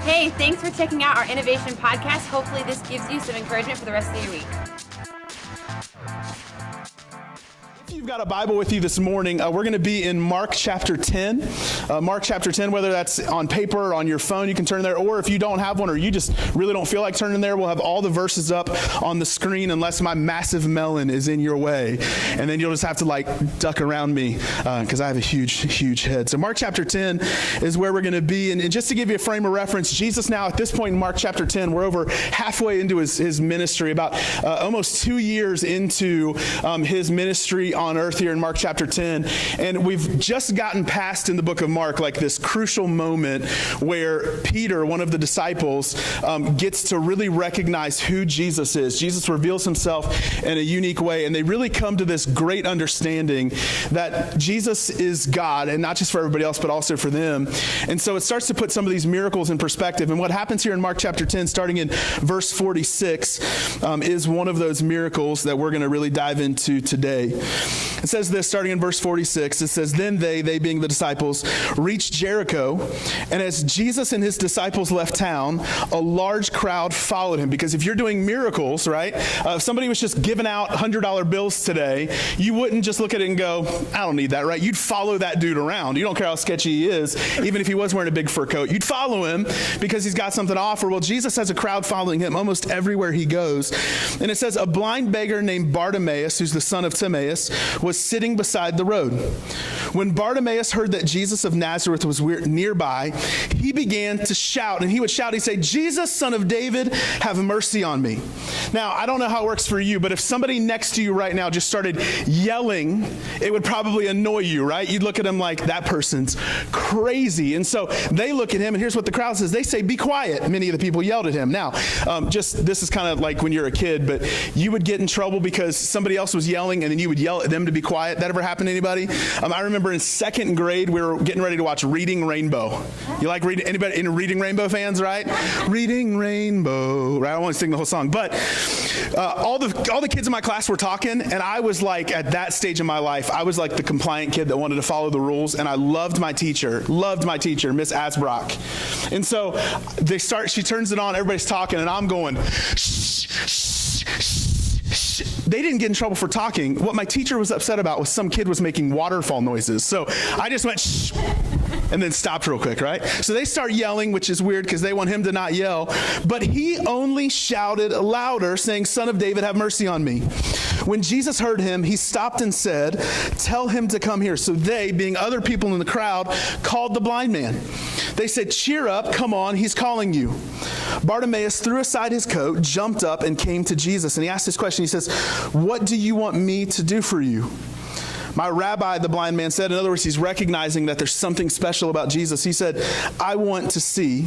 Hey, thanks for checking out our Innovation Podcast. Hopefully this gives you some encouragement for the rest of your week. If you've got a Bible with you this morning, we're going to be in Mark chapter 10. Mark chapter 10, whether that's on paper or on your phone, you can turn there. Or if you don't have one or you just really don't feel like turning there, we'll have all the verses up on the screen unless my massive melon is in your way. And then you'll just have to duck around me because I have a huge head. So Mark chapter 10 is where we're going to be. And just to give you a frame of reference, Jesus now at this point in Mark chapter 10, we're over halfway into his ministry, about almost 2 years into his ministry on earth here in Mark chapter 10. And we've just gotten past in the book of Mark this crucial moment where Peter, one of the disciples, gets to really recognize who Jesus is. Jesus reveals himself in a unique way, and they really come to this great understanding that Jesus is God, and not just for everybody else, but also for them. And so it starts to put some of these miracles in perspective. And what happens here in Mark chapter 10, starting in verse 46, is one of those miracles that we're going to really dive into today. It says this, starting in verse 46, it says, "Then they being the disciples, reached Jericho, and as Jesus and his disciples left town, a large crowd followed him." Because if you're doing miracles, right, if somebody was just giving out $100 bills today, you wouldn't just look at it and go, "I don't need that," right? You'd follow that dude around. You don't care how sketchy he is, even if he was wearing a big fur coat. You'd follow him because he's got something to offer. Well, Jesus has a crowd following him almost everywhere he goes. And it says, a blind beggar named Bartimaeus, who's the son of Timaeus, was sitting beside the road. When Bartimaeus heard that Jesus of Nazareth was nearby, he began to shout, and he would shout, he'd say, "Jesus, son of David, have mercy on me." Now, I don't know how it works for you, but if somebody next to you right now just started yelling, it would probably annoy you, right? You'd look at him like, that person's crazy. And so they look at him, and here's what the crowd says. They say, "Be quiet." Many of the people yelled at him. Now, this is kind of like when you're a kid, but you would get in trouble because somebody else was yelling, and then you would yell at them to be quiet. That ever happened to anybody? I remember in second grade, we were getting ready to watch Reading Rainbow. You like reading? Anybody in Reading Rainbow fans, right? Reading Rainbow, right? I don't want to sing the whole song, but all the kids in my class were talking, and I was at that stage in my life, I was the compliant kid that wanted to follow the rules, and I loved my teacher, Miss Asbrock. And so she turns it on, everybody's talking, and I'm going, shh, shh, shh. They didn't get in trouble for talking. What my teacher was upset about was some kid was making waterfall noises. So I just went, shh, and then stopped real quick, right? So they start yelling, which is weird because they want him to not yell. But he only shouted louder, saying, "Son of David, have mercy on me." When Jesus heard him, he stopped and said, "Tell him to come here." So they, being other people in the crowd, called the blind man. They said, "Cheer up, come on, he's calling you." Bartimaeus threw aside his coat, jumped up, and came to Jesus. And he asked this question. He says, "What do you want me to do for you?" "My rabbi," the blind man said. In other words, he's recognizing that there's something special about Jesus. He said, "I want to see."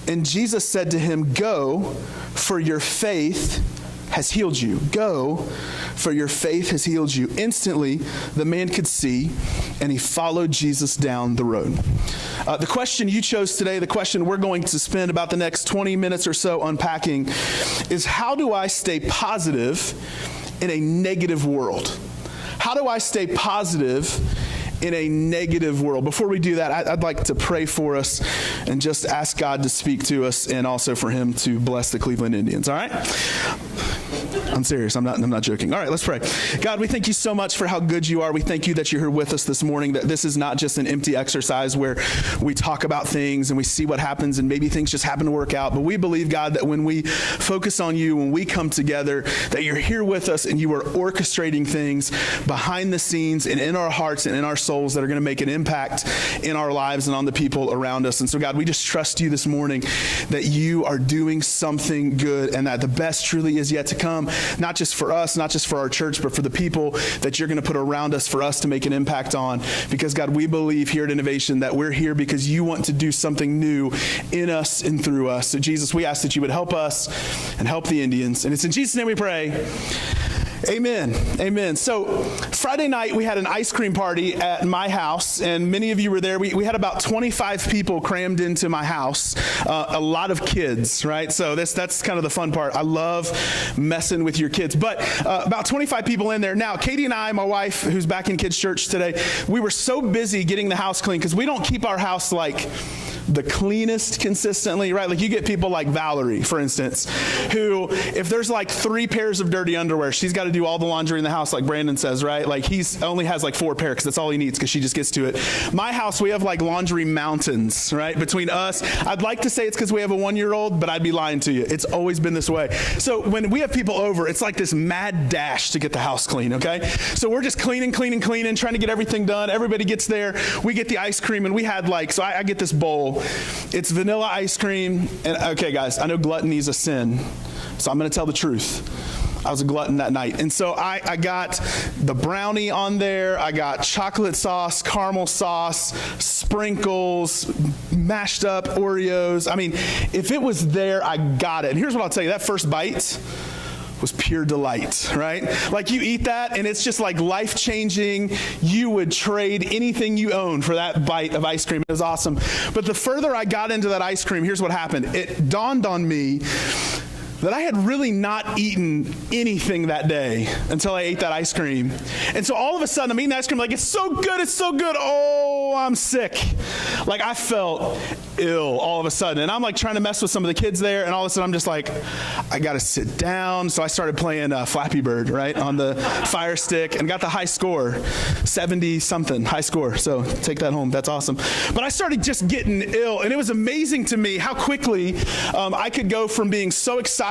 And Jesus said to him, "Go, for your faith has healed you." Go, for your faith has healed you. Instantly, the man could see, and he followed Jesus down the road. The question you chose today, the question we're going to spend about the next 20 minutes or so unpacking, is how do I stay positive in a negative world? How do I stay positive in a negative world? Before we do that, I'd like to pray for us and just ask God to speak to us and also for him to bless the Cleveland Indians, all right? I'm serious. I'm not joking. All right, let's pray. God, we thank you so much for how good you are. We thank you that you're here with us this morning, that this is not just an empty exercise where we talk about things and we see what happens and maybe things just happen to work out. But we believe, God, that when we focus on you, when we come together, that you're here with us and you are orchestrating things behind the scenes and in our hearts and in our souls that are going to make an impact in our lives and on the people around us. And so, God, we just trust you this morning that you are doing something good and that the best truly is yet to come, not just for us, not just for our church, but for the people that you're going to put around us for us to make an impact on. Because, God, we believe here at Innovation that we're here because you want to do something new in us and through us. So, Jesus, we ask that you would help us and help the Indians. And it's in Jesus' name we pray. Amen. Amen. So Friday night, we had an ice cream party at my house, and many of you were there. We had about 25 people crammed into my house, a lot of kids, right? So that's kind of the fun part. I love messing with your kids. But about 25 people in there. Now, Katie and I, my wife, who's back in kids' church today, we were so busy getting the house clean because we don't keep our house like the cleanest consistently, right? Like you get people like Valerie, for instance, who, if there's like 3 pairs of dirty underwear, she's got to do all the laundry in the house, like Brandon says, right? Like he's only has like 4 pairs because that's all he needs because she just gets to it. My house, we have like laundry mountains, right? Between us. I'd like to say it's because we have a 1-year-old, but I'd be lying to you. It's always been this way. So when we have people over, it's like this mad dash to get the house clean, okay? So we're just cleaning, trying to get everything done. Everybody gets there. We get the ice cream, and we had like, so I get this bowl. It's vanilla ice cream. And okay, guys, I know gluttony is a sin, so I'm going to tell the truth. I was a glutton that night. And so I got the brownie on there. I got chocolate sauce, caramel sauce, sprinkles, mashed up Oreos. I mean, if it was there, I got it. And here's what I'll tell you. That first bite was pure delight, right? Like you eat that and it's just like life-changing. You would trade anything you own for that bite of ice cream. It was awesome. But the further I got into that ice cream, here's what happened. It dawned on me that I had really not eaten anything that day until I ate that ice cream. And so all of a sudden, I'm eating ice cream like, it's so good. Oh, I'm sick. Like I felt ill all of a sudden. And I'm like trying to mess with some of the kids there. And all of a sudden, I'm just like, I got to sit down. So I started playing Flappy Bird, right, on the Fire Stick and got the high score, 70-something, high score. So take that home. That's awesome. But I started just getting ill. And it was amazing to me how quickly I could go from being so excited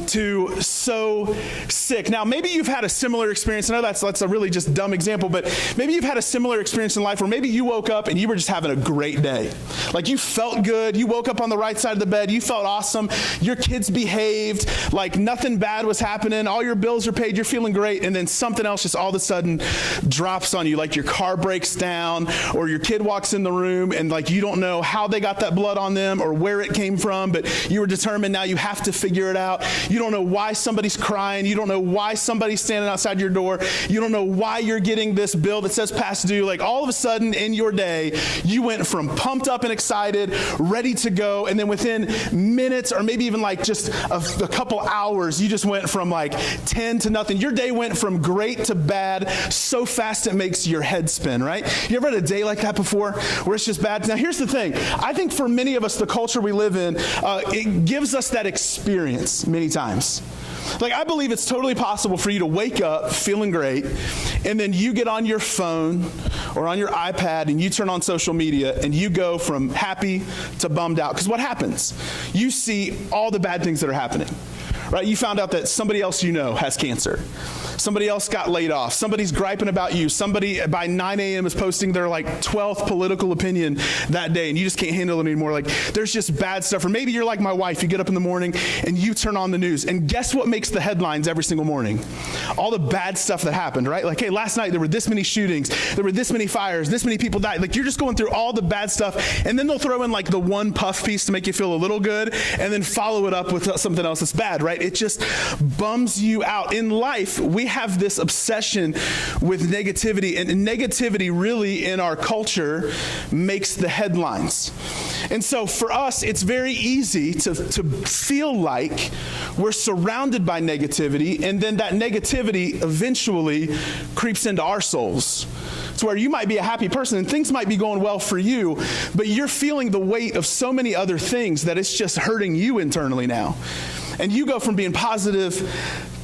to so sick. Now, maybe you've had a similar experience. I know that's a really just dumb example, but maybe you've had a similar experience in life where maybe you woke up and you were just having a great day. Like you felt good. You woke up on the right side of the bed. You felt awesome. Your kids behaved like nothing bad was happening. All your bills are paid. You're feeling great. And then something else just all of a sudden drops on you. Like your car breaks down or your kid walks in the room and like you don't know how they got that blood on them or where it came from, but you were determined now you have to figure it out. You don't know why somebody's crying. You don't know why somebody's standing outside your door. You don't know why you're getting this bill that says past due. Like all of a sudden in your day, you went from pumped up and excited, ready to go, and then within minutes or maybe even like just a couple hours, you just went from like 10 to nothing. Your day went from great to bad so fast it makes your head spin, right? You ever had a day like that before where it's just bad? Now here's the thing. I think for many of us, the culture we live in, it gives us that experience many times. Like I believe it's totally possible for you to wake up feeling great and then you get on your phone or on your iPad and you turn on social media and you go from happy to bummed out. Because what happens? You see all the bad things that are happening. Right? You found out that somebody else you know has cancer. Somebody else got laid off. Somebody's griping about you. Somebody by 9 a.m. is posting their like 12th political opinion that day and you just can't handle it anymore. Like there's just bad stuff. Or maybe you're like my wife. You get up in the morning and you turn on the news and guess what makes the headlines every single morning? All the bad stuff that happened, right? Like, hey, last night there were this many shootings. There were this many fires. This many people died. Like you're just going through all the bad stuff and then they'll throw in like the one puff piece to make you feel a little good and then follow it up with something else that's bad, right? It just bums you out. In life, we have this obsession with negativity, and negativity really in our culture makes the headlines. And so for us, it's very easy to feel like we're surrounded by negativity, and then that negativity eventually creeps into our souls. It's where you might be a happy person and things might be going well for you, but you're feeling the weight of so many other things that it's just hurting you internally now. And you go from being positive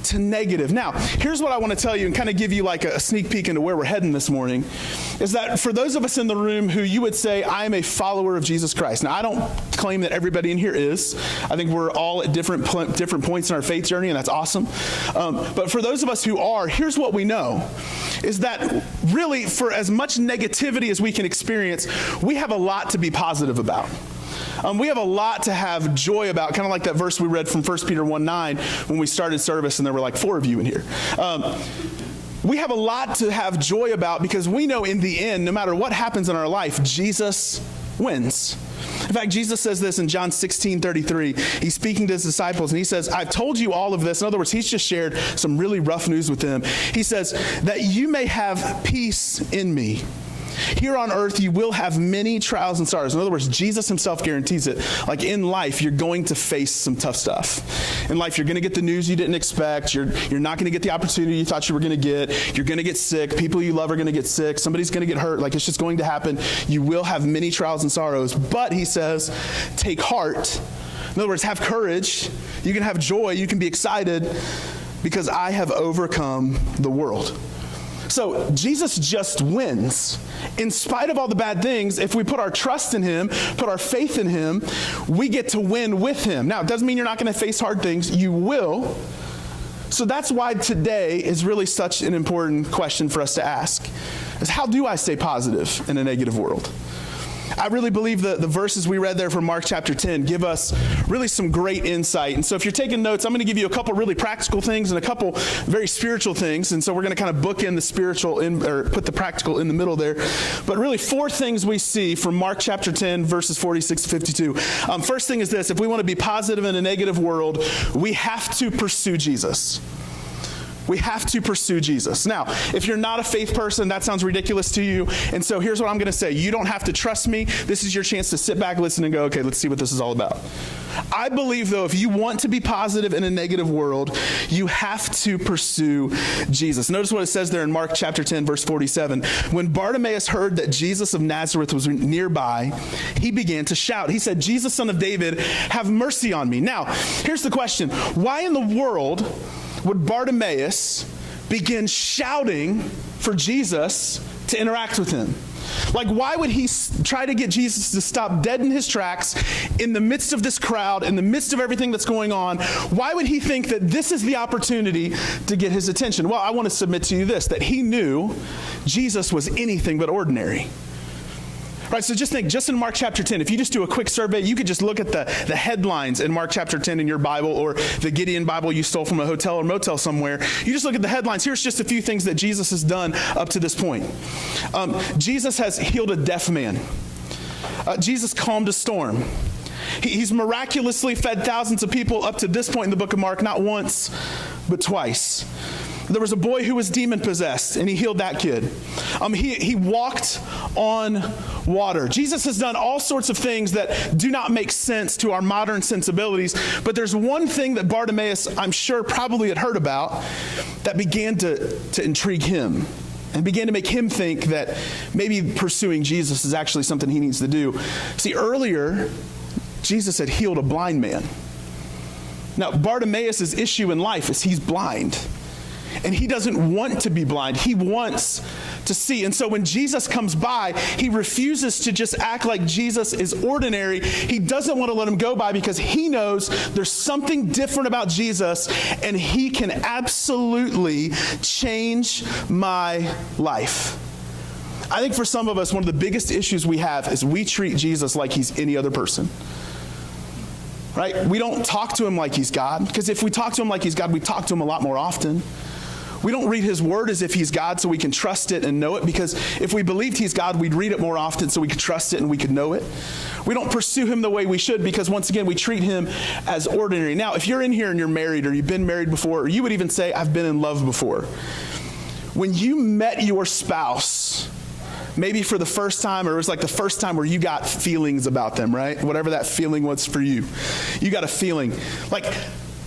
to negative. Now, here's what I want to tell you and kind of give you like a sneak peek into where we're heading this morning, is that for those of us in the room who you would say, I am a follower of Jesus Christ. Now, I don't claim that everybody in here is. I think we're all at different points in our faith journey, and that's awesome. But for those of us who are, here's what we know, is that really for as much negativity as we can experience, we have a lot to be positive about. We have a lot to have joy about, kind of like that verse we read from 1 Peter 1:9 when we started service and there were like 4 of you in here. We have a lot to have joy about because we know in the end, no matter what happens in our life, Jesus wins. In fact, Jesus says this in John 16:33. He's speaking to his disciples and he says, I've told you all of this. In other words, he's just shared some really rough news with them. He says, that you may have peace in me. Here on earth, you will have many trials and sorrows. In other words, Jesus himself guarantees it. Like in life, you're going to face some tough stuff. In life, you're going to get the news you didn't expect. You're not going to get the opportunity you thought you were going to get. You're going to get sick. People you love are going to get sick. Somebody's going to get hurt. Like it's just going to happen. You will have many trials and sorrows. But he says, take heart. In other words, have courage. You can have joy. You can be excited because I have overcome the world. So Jesus just wins. In spite of all the bad things, if we put our trust in him, put our faith in him, we get to win with him. Now, it doesn't mean you're not going to face hard things. You will. So that's why today is really such an important question for us to ask, is how do I stay positive in a negative world? I really believe the verses we read there from Mark chapter 10 give us really some great insight. And so if you're taking notes, I'm going to give you a couple really practical things and a couple very spiritual things. And so we're going to kind of book in the spiritual or put the practical in the middle there. But really 4 things we see from Mark chapter 10, verses 46 to 52. First thing is this: if we want to be positive in a negative world, we have to pursue Jesus. We have to pursue Jesus. Now, if you're not a faith person, that sounds ridiculous to you. And so here's what I'm going to say. You don't have to trust me. This is your chance to sit back, listen, and go, okay, let's see what this is all about. I believe, though, if you want to be positive in a negative world, you have to pursue Jesus. Notice what it says there in Mark chapter 10, verse 47. When Bartimaeus heard that Jesus of Nazareth was nearby, he began to shout. He said, Jesus, son of David, have mercy on me. Now, here's the question. Why in the world would Bartimaeus begin shouting for Jesus to interact with him? Like, why would he try to get Jesus to stop dead in his tracks in the midst of this crowd, in the midst of everything that's going on? Why would he think that this is the opportunity to get his attention? Well, I want to submit to you this, that he knew Jesus was anything but ordinary. Right, so just think, just in Mark chapter 10, if you just do a quick survey, you could just look at the headlines in Mark chapter 10 in your Bible, or the Gideon Bible you stole from a hotel or motel somewhere. You just look at the headlines. Here's just a few things that Jesus has done up to this point. Jesus has healed a deaf man. Jesus calmed a storm. He's miraculously fed thousands of people up to this point in the book of Mark, not once, but twice. There was a boy who was demon-possessed, and he healed that kid. He walked on water. Jesus has done all sorts of things that do not make sense to our modern sensibilities, but there's one thing that Bartimaeus, I'm sure, probably had heard about that began to intrigue him and began to make him think that maybe pursuing Jesus is actually something he needs to do. See, earlier, Jesus had healed a blind man. Now, Bartimaeus' issue in life is he's blind. And he doesn't want to be blind. He wants to see. And so when Jesus comes by, he refuses to just act like Jesus is ordinary. He doesn't want to let him go by because he knows there's something different about Jesus, and he can absolutely change my life. I think for some of us, one of the biggest issues we have is we treat Jesus like he's any other person. Right? We don't talk to him like he's God, because if we talk to him like he's God, we talk to him a lot more often. We don't read his word as if he's God so we can trust it and know it, because if we believed he's God, we'd read it more often so we could trust it and we could know it. We don't pursue him the way we should because, once again, we treat him as ordinary. Now, if you're in here and you're married, or you've been married before, or you would even say, I've been in love before. When you met your spouse, maybe for the first time, or it was like the first time where you got feelings about them, right? Whatever that feeling was for you. You got a feeling. Like,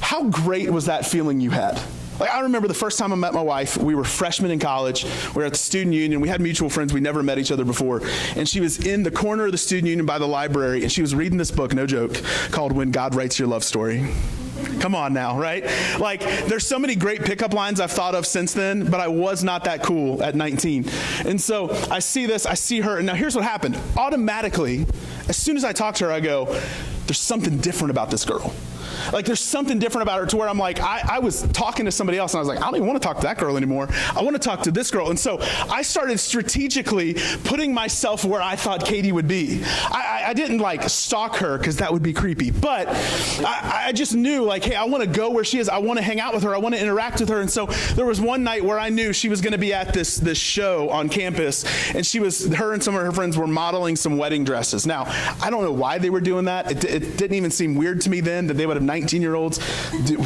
how great was that feeling you had? Like, I remember the first time I met my wife, we were freshmen in college. We were at the student union. We had mutual friends. We never met each other before. And she was in the corner of the student union by the library, and she was reading this book, no joke, called When God Writes Your Love Story. Come on now, right? Like, there's so many great pickup lines I've thought of since then, but I was not that cool at 19. And so I see this, I see her, and now here's what happened. Automatically, as soon as I talk to her, I go, there's something different about this girl. Like, there's something different about her, to where I'm like, I was talking to somebody else, and I was like, I don't even want to talk to that girl anymore. I want to talk to this girl. And so I started strategically putting myself where I thought Katie would be. I didn't like stalk her, because that would be creepy. But I just knew, like, hey, I want to go where she is. I want to hang out with her. I want to interact with her. And so there was one night where I knew she was going to be at this show on campus, and her and some of her friends were modeling some wedding dresses. Now, I don't know why they were doing that. It didn't even seem weird to me then that they would have 19-year-olds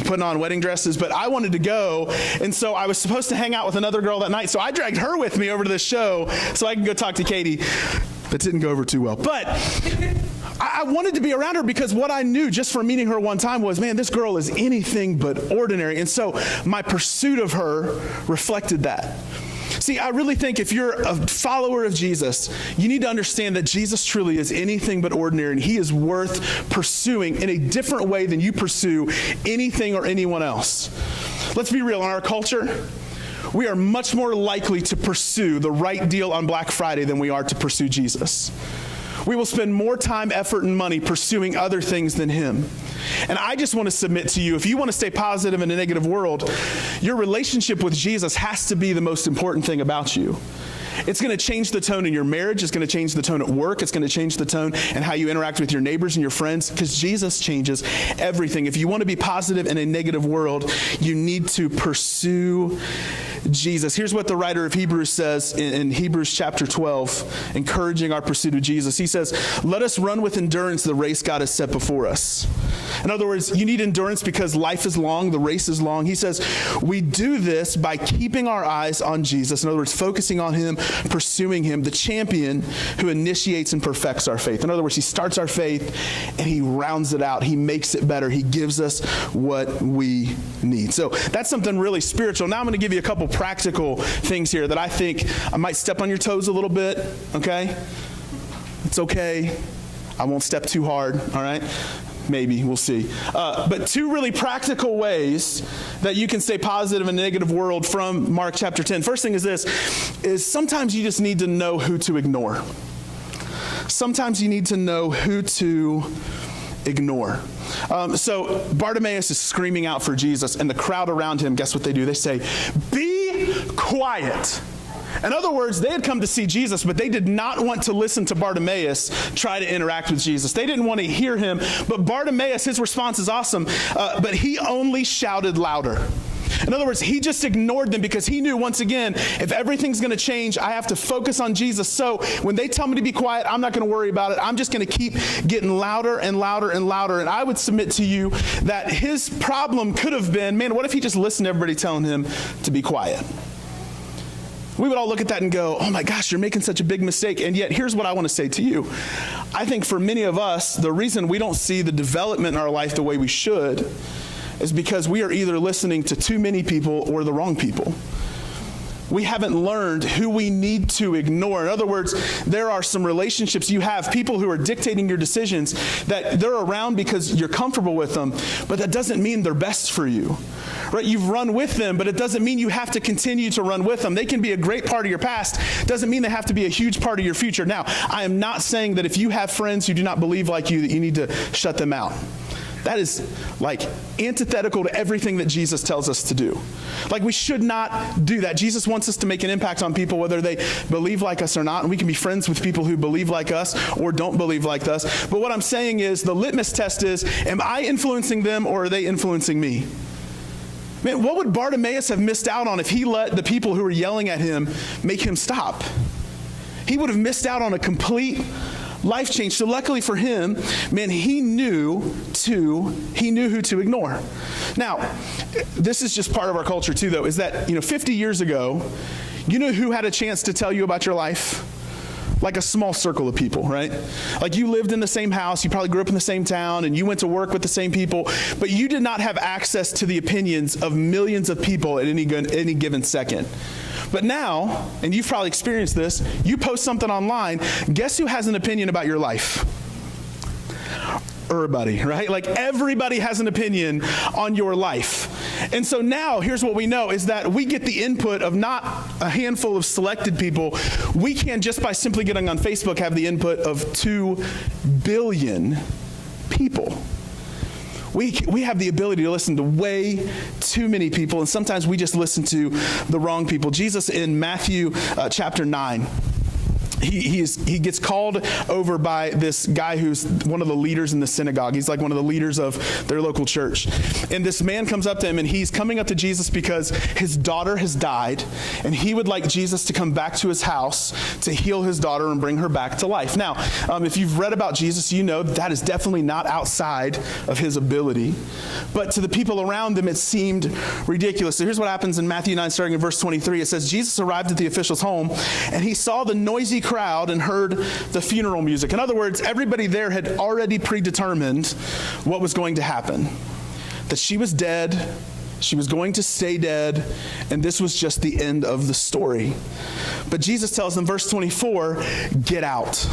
putting on wedding dresses, but I wanted to go. And so I was supposed to hang out with another girl that night. So I dragged her with me over to this show so I can go talk to Katie. That didn't go over too well. But I wanted to be around her because what I knew just from meeting her one time was, man, this girl is anything but ordinary. And so my pursuit of her reflected that. See, I really think if you're a follower of Jesus, you need to understand that Jesus truly is anything but ordinary, and he is worth pursuing in a different way than you pursue anything or anyone else. Let's be real, in our culture, we are much more likely to pursue the right deal on Black Friday than we are to pursue Jesus. We will spend more time, effort, and money pursuing other things than him. And I just want to submit to you, if you want to stay positive in a negative world, your relationship with Jesus has to be the most important thing about you. It's going to change the tone in your marriage. It's going to change the tone at work. It's going to change the tone and how you interact with your neighbors and your friends, because Jesus changes everything. If you want to be positive in a negative world, you need to pursue Jesus. Here's what the writer of Hebrews says in Hebrews chapter 12, encouraging our pursuit of Jesus. He says, let us run with endurance the race God has set before us. In other words, you need endurance because life is long, the race is long. He says, we do this by keeping our eyes on Jesus. In other words, focusing on him, pursuing him, the champion who initiates and perfects our faith. In other words, he starts our faith and he rounds it out. He makes it better. He gives us what we need. So that's something really spiritual. Now I'm going to give you a couple practical things here that I think I might step on your toes a little bit, okay? It's okay. I won't step too hard, all right? Maybe, we'll see. But two really practical ways that you can stay positive in a negative world from Mark chapter 10. First thing is this, is sometimes you just need to know who to ignore. Sometimes you need to know who to ignore. So Bartimaeus is screaming out for Jesus, and the crowd around him, guess what they do? They say, be quiet. In other words, they had come to see Jesus, but they did not want to listen to Bartimaeus try to interact with Jesus. They didn't want to hear him, but Bartimaeus, his response is awesome, but he only shouted louder. In other words, he just ignored them because he knew, once again, if everything's going to change, I have to focus on Jesus. So when they tell me to be quiet, I'm not going to worry about it. I'm just going to keep getting louder and louder and louder. And I would submit to you that his problem could have been, man, what if he just listened to everybody telling him to be quiet? We would all look at that and go, oh my gosh, you're making such a big mistake. And yet, here's what I want to say to you. I think for many of us, the reason we don't see the development in our life the way we should is because we are either listening to too many people or the wrong people. We haven't learned who we need to ignore. In other words, there are some relationships you have, people who are dictating your decisions, that they're around because you're comfortable with them, but that doesn't mean they're best for you. Right? You've run with them, but it doesn't mean you have to continue to run with them. They can be a great part of your past. Doesn't mean they have to be a huge part of your future. Now, I am not saying that if you have friends who do not believe like you, that you need to shut them out. That is like antithetical to everything that Jesus tells us to do. Like, we should not do that. Jesus wants us to make an impact on people, whether they believe like us or not. And we can be friends with people who believe like us or don't believe like us. But what I'm saying is, the litmus test is, am I influencing them or are they influencing me? Man, what would Bartimaeus have missed out on if he let the people who were yelling at him make him stop? He would have missed out on a complete life change. So luckily for him, man, he knew who to ignore. Now, this is just part of our culture too, though, is that, 50 years ago, you know who had a chance to tell you about your life? Like a small circle of people, right? Like, you lived in the same house, you probably grew up in the same town, and you went to work with the same people, but you did not have access to the opinions of millions of people at any given second. But now, and you've probably experienced this, you post something online, guess who has an opinion about your life? Everybody, right? Like, everybody has an opinion on your life. And so now, here's what we know, is that we get the input of not a handful of selected people. We can, just by simply getting on Facebook, have the input of 2 billion people. We have the ability to listen to way too many people, and sometimes we just listen to the wrong people. Jesus, in Matthew chapter 9, he gets called over by this guy who's one of the leaders in the synagogue. He's like one of the leaders of their local church. And this man comes up to him, and he's coming up to Jesus because his daughter has died, and he would like Jesus to come back to his house to heal his daughter and bring her back to life. Now, if you've read about Jesus, you know that is definitely not outside of his ability. But to the people around him, it seemed ridiculous. So here's what happens in Matthew 9, starting in verse 23. It says, Jesus arrived at the official's home, and he saw the noisy crowd and heard the funeral music. In other words, everybody there had already predetermined what was going to happen. That she was dead, she was going to stay dead, and this was just the end of the story. But Jesus tells them, verse 24, get out.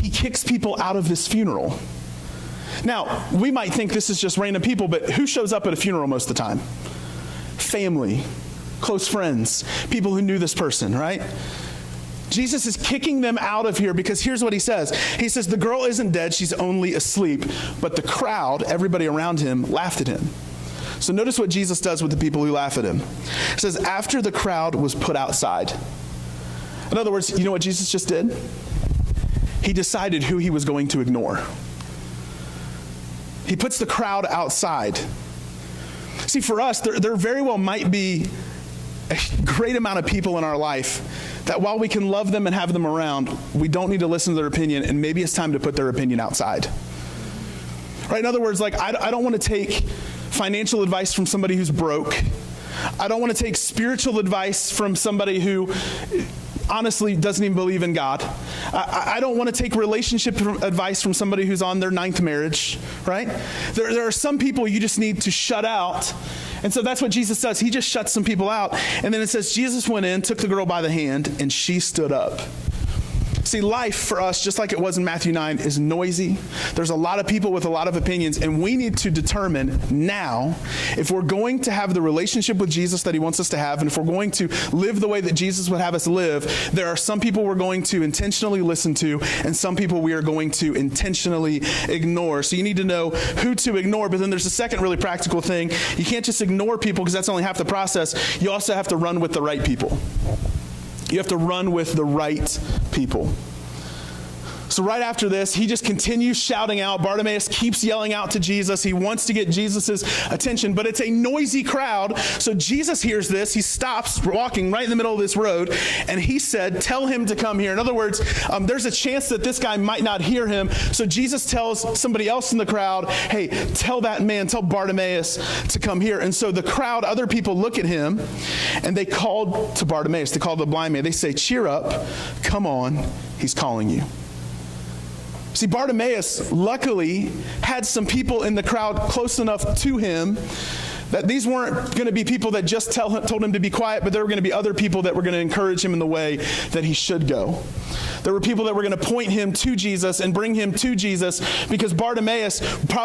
He kicks people out of this funeral. Now, we might think this is just random people, but who shows up at a funeral most of the time? Family, close friends, people who knew this person, right? Jesus is kicking them out of here because here's what he says. He says, the girl isn't dead, she's only asleep. But the crowd, everybody around him, laughed at him. So notice what Jesus does with the people who laugh at him. It says, after the crowd was put outside. In other words, you know what Jesus just did? He decided who he was going to ignore. He puts the crowd outside. See, for us, there very well might be a great amount of people in our life that while we can love them and have them around, we don't need to listen to their opinion, and maybe it's time to put their opinion outside. Right? In other words, like I don't want to take financial advice from somebody who's broke. I don't want to take spiritual advice from somebody who honestly doesn't even believe in God. I don't want to take relationship advice from somebody who's on their 9th marriage, right? There are some people you just need to shut out. And so that's what Jesus does. He just shuts some people out. And then it says, Jesus went in, took the girl by the hand, and she stood up. See, life for us, just like it was in Matthew 9, is noisy. There's a lot of people with a lot of opinions, and we need to determine now if we're going to have the relationship with Jesus that he wants us to have, and if we're going to live the way that Jesus would have us live, there are some people we're going to intentionally listen to, and some people we are going to intentionally ignore. So you need to know who to ignore, but then there's a second really practical thing. You can't just ignore people because that's only half the process. You also have to run with the right people. You have to run with the right people. So right after this, he just continues shouting out. Bartimaeus keeps yelling out to Jesus. He wants to get Jesus' attention, but it's a noisy crowd. So Jesus hears this. He stops walking right in the middle of this road, and he said, tell him to come here. In other words, there's a chance that this guy might not hear him. So Jesus tells somebody else in the crowd, hey, tell that man, tell Bartimaeus to come here. And so the crowd, other people look at him, and they called to Bartimaeus. They called the blind man. They say, cheer up, come on, he's calling you. See, Bartimaeus luckily had some people in the crowd close enough to him that these weren't going to be people that just told him to be quiet, but there were going to be other people that were going to encourage him in the way that he should go. There were people that were going to point him to Jesus and bring him to Jesus, because Bartimaeus,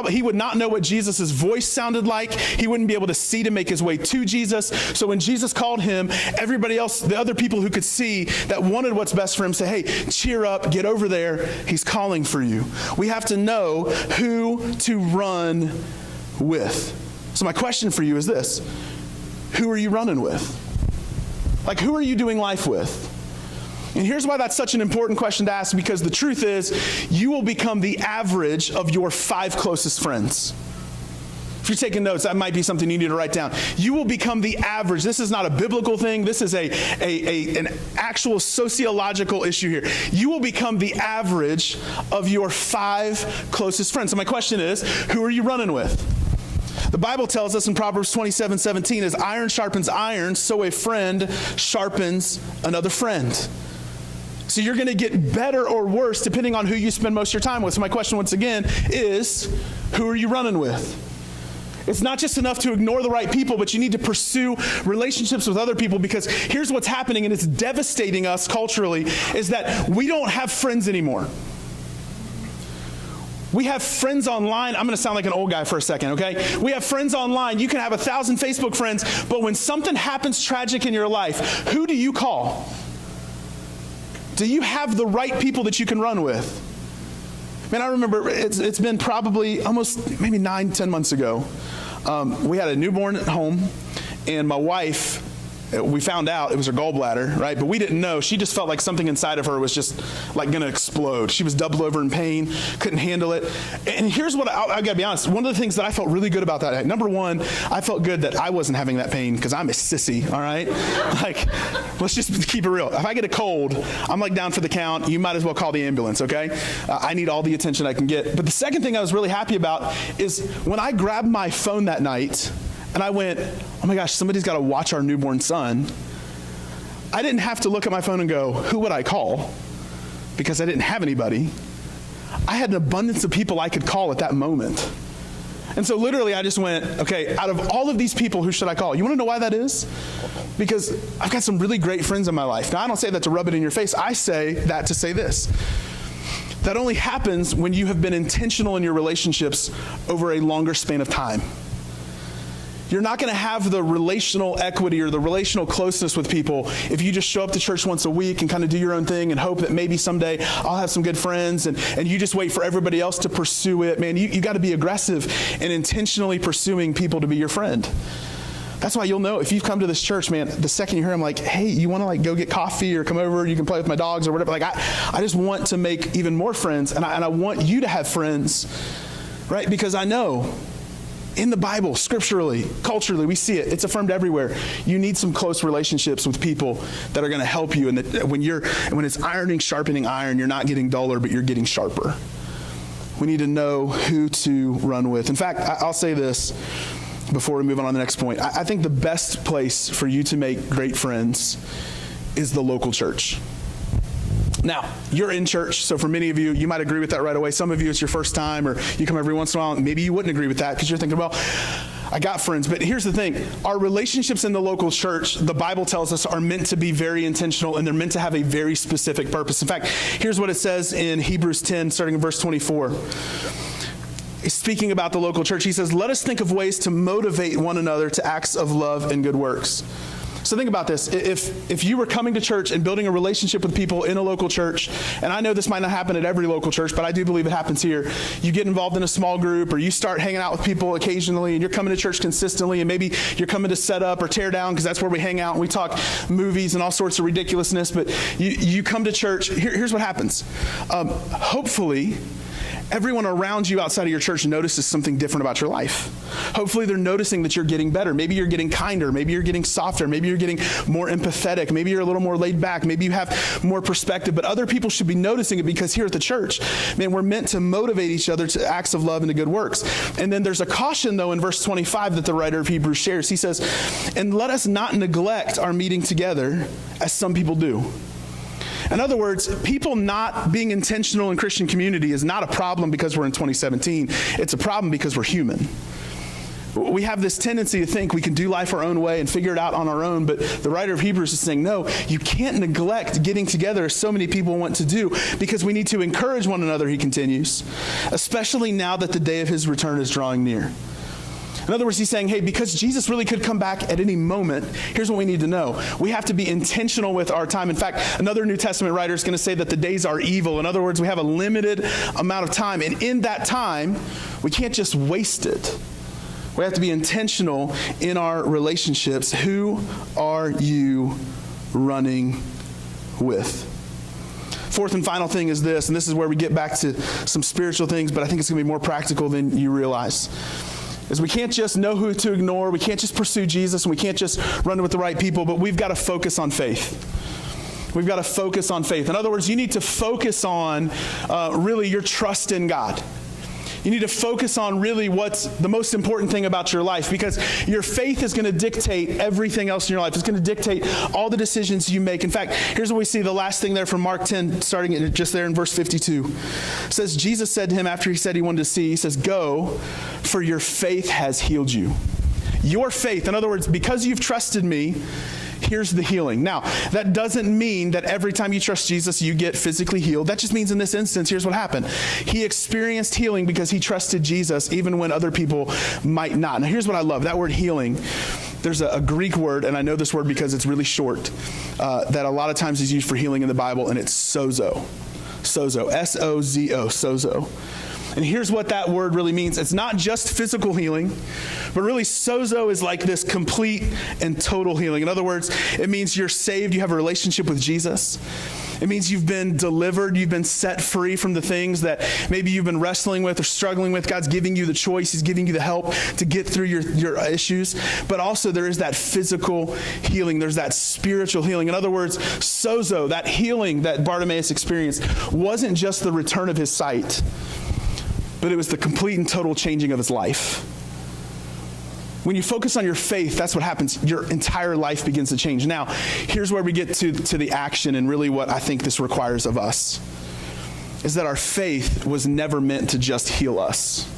he would not know what Jesus' voice sounded like. He wouldn't be able to see to make his way to Jesus. So when Jesus called him, everybody else, the other people who could see that wanted what's best for him, say, hey, cheer up, get over there. He's calling for you. We have to know who to run with. So my question for you is this: who are you running with? Like, who are you doing life with? And here's why that's such an important question to ask, because the truth is, you will become the average of your 5 closest friends. If you're taking notes, that might be something you need to write down. You will become the average. This is not a biblical thing. This is an actual sociological issue here. You will become the average of your 5 closest friends. So my question is, who are you running with? The Bible tells us in Proverbs 27:17, as iron sharpens iron, so a friend sharpens another friend. So you're going to get better or worse depending on who you spend most of your time with. So my question once again is, who are you running with? It's not just enough to ignore the right people, but you need to pursue relationships with other people, because here's what's happening, and it's devastating us culturally, is that we don't have friends anymore. We have friends online. I'm going to sound like an old guy for a second, okay? We have friends online. You can have 1,000 Facebook friends, but when something happens tragic in your life, who do you call? Do you have the right people that you can run with? Man, I remember it's been probably almost maybe 9-10 months ago. We had a newborn at home, and my wife We found out it was her gallbladder, right? But we didn't know. She just felt like something inside of her was just like going to explode. She was doubled over in pain, couldn't handle it. And here's what I got to be honest. One of the things that I felt really good about that, number one, I felt good that I wasn't having that pain because I'm a sissy, all right? Like, let's just keep it real. If I get a cold, I'm like down for the count. You might as well call the ambulance, okay? I need all the attention I can get. But the second thing I was really happy about is when I grabbed my phone that night and I went, oh my gosh, somebody's got to watch our newborn son. I didn't have to look at my phone and go, who would I call? Because I didn't have anybody. I had an abundance of people I could call at that moment. And so literally I just went, okay, out of all of these people, who should I call? You want to know why that is? Because I've got some really great friends in my life. Now, I don't say that to rub it in your face. I say that to say this. That only happens when you have been intentional in your relationships over a longer span of time. You're not going to have the relational equity or the relational closeness with people if you just show up to church once a week and kind of do your own thing and hope that maybe someday I'll have some good friends and you just wait for everybody else to pursue it. Man, you got to be aggressive in intentionally pursuing people to be your friend. That's why you'll know if you've come to this church, man, the second you hear them like, hey, you want to like go get coffee or come over, you can play with my dogs or whatever. Like I just want to make even more friends and I want you to have friends, right? Because I know in the Bible, scripturally, culturally, we see it. It's affirmed everywhere. You need some close relationships with people that are going to help you. And that when it's ironing, sharpening iron, you're not getting duller, but you're getting sharper. We need to know who to run with. In fact, I'll say this before we move on to the next point. I think the best place for you to make great friends is the local church. Now, you're in church, so for many of you, you might agree with that right away. Some of you, it's your first time, or you come every once in a while, maybe you wouldn't agree with that because you're thinking, well, I got friends. But here's the thing. Our relationships in the local church, the Bible tells us, are meant to be very intentional, and they're meant to have a very specific purpose. In fact, here's what it says in Hebrews 10, starting in verse 24. Speaking about the local church, he says, let us think of ways to motivate one another to acts of love and good works. So think about this. If you were coming to church and building a relationship with people in a local church, and I know this might not happen at every local church, but I do believe it happens here. You get involved in a small group or you start hanging out with people occasionally and you're coming to church consistently and maybe you're coming to set up or tear down because that's where we hang out and we talk movies and all sorts of ridiculousness. But you come to church. Here's what happens. Hopefully, everyone around you outside of your church notices something different about your life. Hopefully they're noticing that you're getting better. Maybe you're getting kinder. Maybe you're getting softer. Maybe you're getting more empathetic. Maybe you're a little more laid back. Maybe you have more perspective. But other people should be noticing it because here at the church, man, we're meant to motivate each other to acts of love and to good works. And then there's a caution, though, in verse 25 that the writer of Hebrews shares. He says, and let us not neglect our meeting together as some people do. In other words, people not being intentional in Christian community is not a problem because we're in 2017. It's a problem because we're human. We have this tendency to think we can do life our own way and figure it out on our own, but the writer of Hebrews is saying, no, you can't neglect getting together as so many people want to do because we need to encourage one another, he continues, especially now that the day of his return is drawing near. In other words, he's saying, hey, because Jesus really could come back at any moment, here's what we need to know. We have to be intentional with our time. In fact, another New Testament writer is going to say that the days are evil. In other words, we have a limited amount of time. And in that time, we can't just waste it. We have to be intentional in our relationships. Who are you running with? Fourth and final thing is this, and this is where we get back to some spiritual things, but I think it's going to be more practical than you realize. Is we can't just know who to ignore, we can't just pursue Jesus, and we can't just run with the right people, but we've got to focus on faith. We've got to focus on faith. In other words, you need to focus on really your trust in God. You need to focus on really what's the most important thing about your life because your faith is going to dictate everything else in your life. It's going to dictate all the decisions you make. In fact, here's what we see, the last thing there from Mark 10, starting just there in verse 52. It says, Jesus said to him after he said he wanted to see, he says, go, for your faith has healed you. Your faith, in other words, because you've trusted me, here's the healing. Now, that doesn't mean that every time you trust Jesus, you get physically healed. That just means in this instance, here's what happened. He experienced healing because he trusted Jesus, even when other people might not. Now, here's what I love. That word healing, there's a Greek word, and I know this word because it's really short, that a lot of times is used for healing in the Bible, and it's sozo. Sozo, S-O-Z-O, sozo. And here's what that word really means. It's not just physical healing, but really sozo is like this complete and total healing. In other words, it means you're saved, you have a relationship with Jesus. It means you've been delivered, you've been set free from the things that maybe you've been wrestling with or struggling with. God's giving you the choice, He's giving you the help to get through your issues. But also there is that physical healing, there's that spiritual healing. In other words, sozo, that healing that Bartimaeus experienced, wasn't just the return of his sight, but it was the complete and total changing of his life. When you focus on your faith, that's what happens. Your entire life begins to change. Now, here's where we get to the action, and really what I think this requires of us, is that our faith was never meant to just heal us.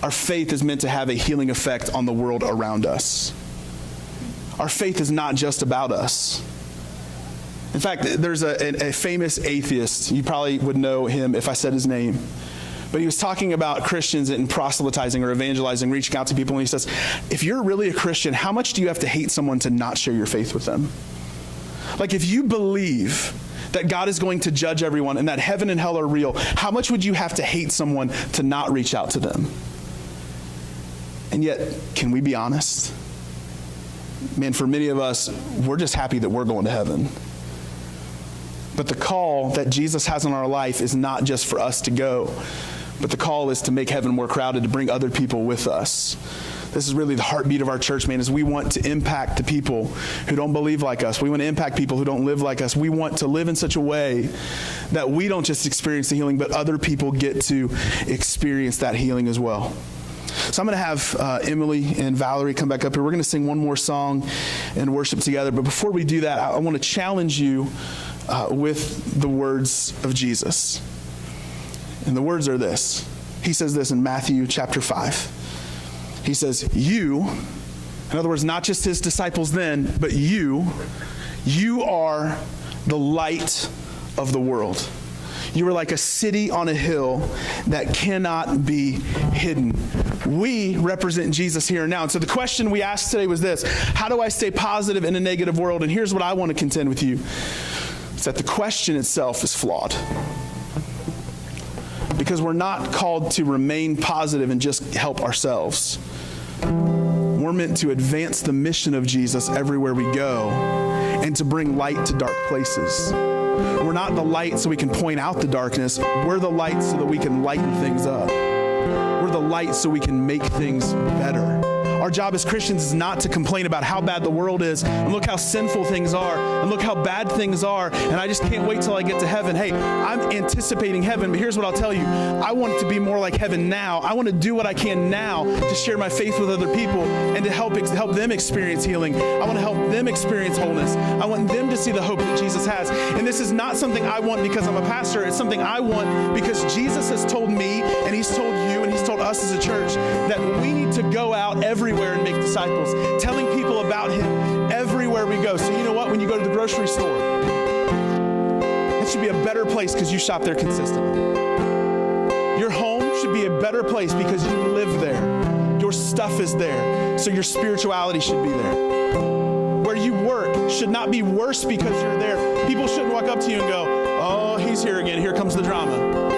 Our faith is meant to have a healing effect on the world around us. Our faith is not just about us. In fact, there's a famous atheist. You probably would know him if I said his name. But he was talking about Christians and proselytizing or evangelizing, reaching out to people. And he says, if you're really a Christian, how much do you have to hate someone to not share your faith with them? Like, if you believe that God is going to judge everyone and that heaven and hell are real, how much would you have to hate someone to not reach out to them? And yet, can we be honest? Man, for many of us, we're just happy that we're going to heaven. But the call that Jesus has on our life is not just for us to go, but the call is to make heaven more crowded, to bring other people with us. This is really the heartbeat of our church, man, is we want to impact the people who don't believe like us. We want to impact people who don't live like us. We want to live in such a way that we don't just experience the healing, but other people get to experience that healing as well. So I'm going to have Emily and Valerie come back up here. We're going to sing one more song and worship together. But before we do that, I want to challenge you with the words of Jesus. And the words are this. He says this in Matthew chapter 5. He says, you, in other words, not just his disciples then, but you are the light of the world. You are like a city on a hill that cannot be hidden. We represent Jesus here and now. And so the question we asked today was this: how do I stay positive in a negative world? And here's what I want to contend with you. It's that the question itself is flawed. Because we're not called to remain positive and just help ourselves. We're meant to advance the mission of Jesus everywhere we go and to bring light to dark places. We're not the light so we can point out the darkness. We're the light so that we can lighten things up. We're the light so we can make things better. Our job as Christians is not to complain about how bad the world is and look how sinful things are and look how bad things are and I just can't wait till I get to heaven. Hey, I'm anticipating heaven, but here's what I'll tell you. I want it to be more like heaven now. I want to do what I can now to share my faith with other people and to help them experience healing. I want to help them experience wholeness. I want them to see the hope that Jesus has. And this is not something I want because I'm a pastor. It's something I want because Jesus has told me and He's told you and He's told us as a church that we need to go out everywhere and make disciples, telling people about Him everywhere we go. So you know what? When you go to the grocery store, it should be a better place because you shop there consistently. Your home should be a better place because you live there. Your stuff is there, so your spirituality should be there. Where you work should not be worse because you're there. People shouldn't walk up to you and go, oh, he's here again. Here comes the drama.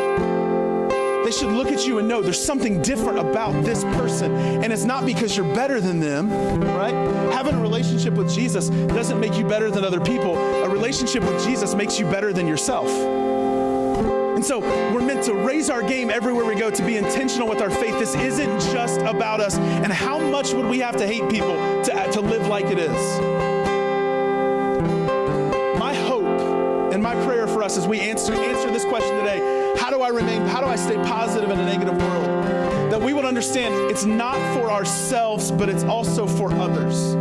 They should look at you and know there's something different about this person. And it's not because you're better than them, right? Having a relationship with Jesus doesn't make you better than other people. A relationship with Jesus makes you better than yourself. And so we're meant to raise our game everywhere we go, to be intentional with our faith. This isn't just about us. And how much would we have to hate people to live like it is? My hope and my prayer for us as we answer this question today, how do I stay positive in a negative world? That we would understand it's not for ourselves, but it's also for others.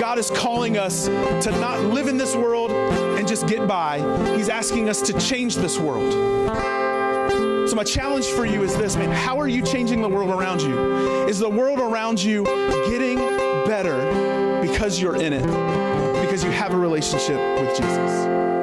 God is calling us to not live in this world and just get by. He's asking us to change this world. So my challenge for you is this, man. How are you changing the world around you? Is the world around you getting better because you're in it? Because you have a relationship with Jesus?